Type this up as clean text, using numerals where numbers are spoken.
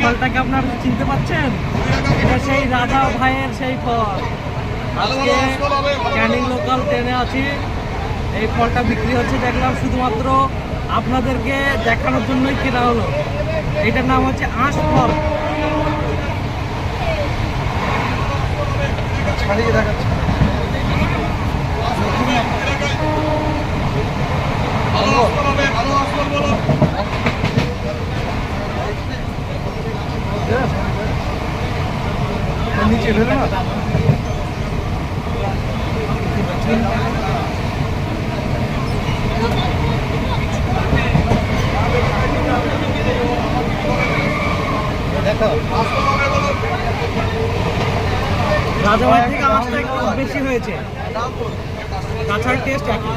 ফলটাকে আপনারা চিনতে পারছেন? এটা সেই রাজা ভাইয়ের সেই ফল। আজকে ক্যানিং লোকাল ট্রেনে আছি, এই ফলটা বিক্রি হচ্ছে দেখলাম, শুধুমাত্র আপনাদেরকে দেখানোর জন্যই কেনা হলো। এইটার নাম হচ্ছে আঁশ ফল। ছাড়িয়ে দেখাচ্ছে। নিচে ফেলে না দেখো, রাজাভাই থেকে আঁশটা একটু বেশি হয়েছে, কাঁচার টেস্ট একই।